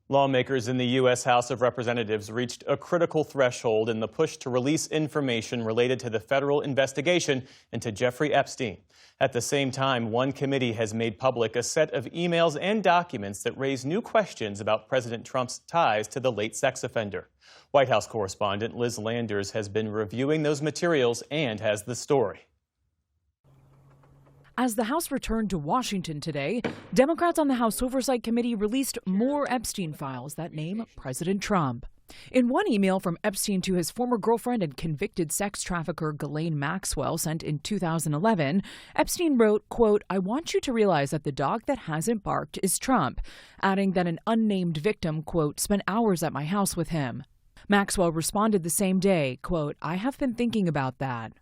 Lawmakers in the U.S. House of Representatives reached a critical threshold in the push to release information related to the federal investigation into Jeffrey Epstein. At the same time, one committee has made public a set of emails and documents that raise new questions about President Trump's ties to the late sex offender. White House correspondent Liz Landers has been reviewing those materials and has the story. As the House returned to Washington today, Democrats on the House Oversight Committee released more Epstein files that name President Trump. In one email from Epstein to his former girlfriend and convicted sex trafficker Ghislaine Maxwell sent in 2011, Epstein wrote, quote, "I want you to realize that the dog that hasn't barked is Trump," adding that an unnamed victim, quote, "spent hours at my house with him." Maxwell responded the same day, quote, "I have been thinking about that."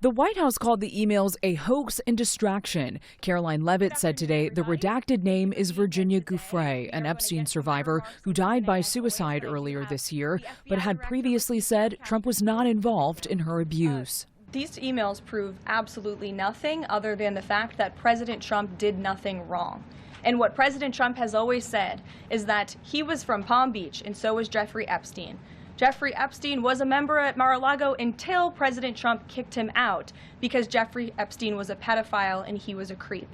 The White House called the emails a hoax and distraction. Caroline Leavitt said today the redacted name is Virginia Giuffre, an Epstein survivor who died by suicide earlier this year, but had previously said Trump was not involved in her abuse. These emails prove absolutely nothing other than the fact that President Trump did nothing wrong. And what President Trump has always said is that he was from Palm Beach, and so was Jeffrey Epstein. Jeffrey Epstein was a member at Mar-a-Lago until President Trump kicked him out because Jeffrey Epstein was a pedophile and he was a creep.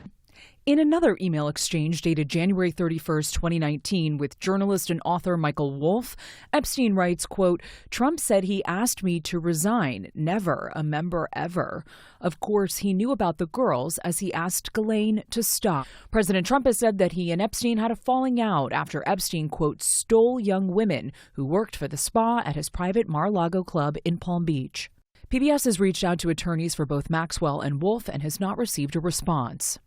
In another email exchange dated January 31st, 2019, with journalist and author Michael Wolff, Epstein writes, quote, "Trump said he asked me to resign, never a member ever. Of course, he knew about the girls as he asked Ghislaine to stop." President Trump has said that he and Epstein had a falling out after Epstein, quote, "stole young women who worked for the spa at his private Mar-a-Lago club in Palm Beach." PBS has reached out to attorneys for both Maxwell and Wolff and has not received a response.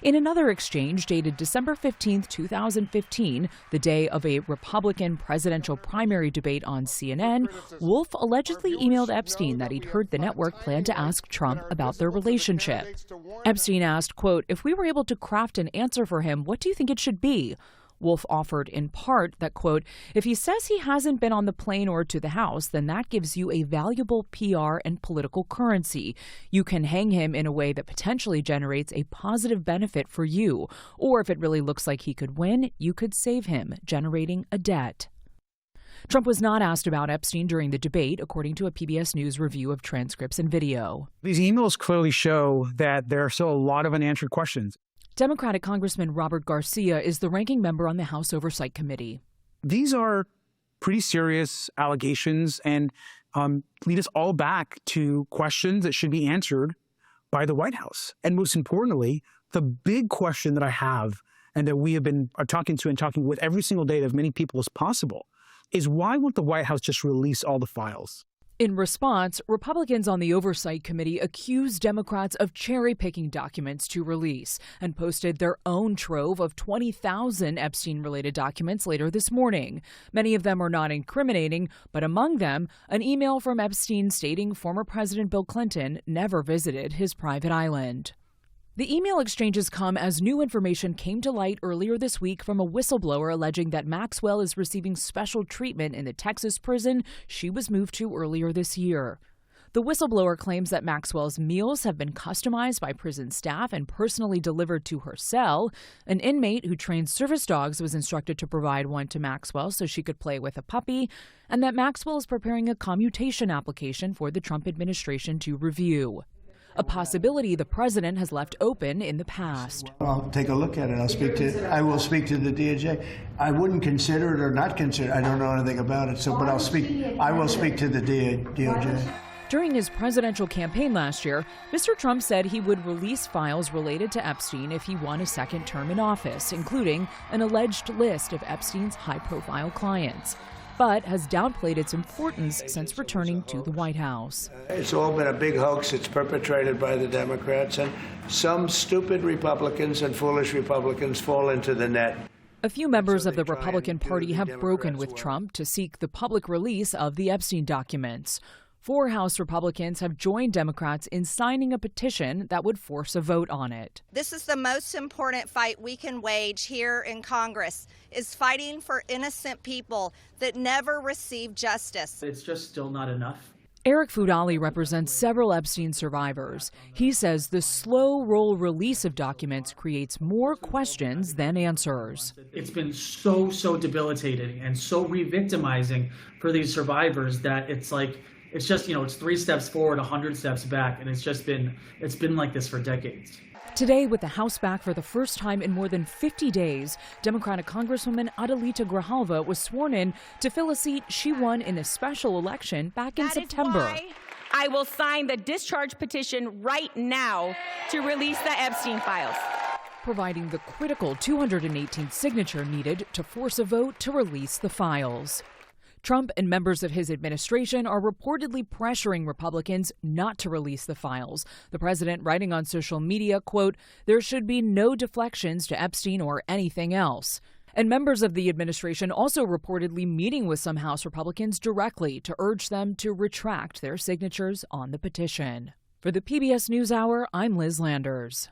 In another exchange dated December 15, 2015, the day of a Republican presidential primary debate on CNN, Wolff allegedly emailed Epstein that he'd heard the network plan to ask Trump about their relationship. Epstein asked, quote, "If we were able to craft an answer for him, what do you think it should be?" Wolff offered in part that, quote, "If he says he hasn't been on the plane or to the House, then that gives you a valuable PR and political currency. You can hang him in a way that potentially generates a positive benefit for you. Or if it really looks like he could win, you could save him, generating a debt." Trump was not asked about Epstein during the debate, according to a PBS News review of transcripts and video. These emails clearly show that there are still a lot of unanswered questions. Democratic Congressman Robert Garcia is the ranking member on the House Oversight Committee. These are pretty serious allegations and lead us all back to questions that should be answered by the White House. And most importantly, the big question that I have and that we have been talking with every single day to as many people as possible is why won't the White House just release all the files? In response, Republicans on the Oversight Committee accused Democrats of cherry-picking documents to release and posted their own trove of 20,000 Epstein-related documents later this morning. Many of them are not incriminating, but among them, an email from Epstein stating former President Bill Clinton never visited his private island. The email exchanges come as new information came to light earlier this week from a whistleblower alleging that Maxwell is receiving special treatment in the Texas prison she was moved to earlier this year. The whistleblower claims that Maxwell's meals have been customized by prison staff and personally delivered to her cell. An inmate who trains service dogs was instructed to provide one to Maxwell so she could play with a puppy, and that Maxwell is preparing a commutation application for the Trump administration to review. A possibility the president has left open in the past. I'll take a look at it. I will speak to the DOJ. I wouldn't consider it or not consider it. I don't know anything about it. But I will speak to the DOJ. During his presidential campaign last year, Mr. Trump said he would release files related to Epstein if he won a second term in office, including an alleged list of Epstein's high-profile clients, but has downplayed its importance since returning to the White House. It's all been a big hoax. It's perpetrated by the Democrats, and some stupid Republicans and foolish Republicans fall into the net. A few members of the Republican Party have broken with Trump to seek the public release of the Epstein documents. 4 House Republicans have joined Democrats in signing a petition that would force a vote on it. This is the most important fight we can wage here in Congress, is fighting for innocent people that never receive justice. It's just still not enough. Eric Fudali represents several Epstein survivors. He says the slow roll release of documents creates more questions than answers. It's been so debilitating and so re-victimizing for these survivors that it's just, it's 3 steps forward, 100 steps back, and it's been like this for decades. Today, with the House back for the first time in more than 50 days, Democratic Congresswoman Adelita Grijalva was sworn in to fill a seat she won in a special election back in September. That is why I will sign the discharge petition right now to release the Epstein files, providing the critical 218th signature needed to force a vote to release the files. Trump and members of his administration are reportedly pressuring Republicans not to release the files. The president writing on social media, quote, "There should be no deflections to Epstein or anything else." And members of the administration also reportedly meeting with some House Republicans directly to urge them to retract their signatures on the petition. For the PBS NewsHour, I'm Liz Landers.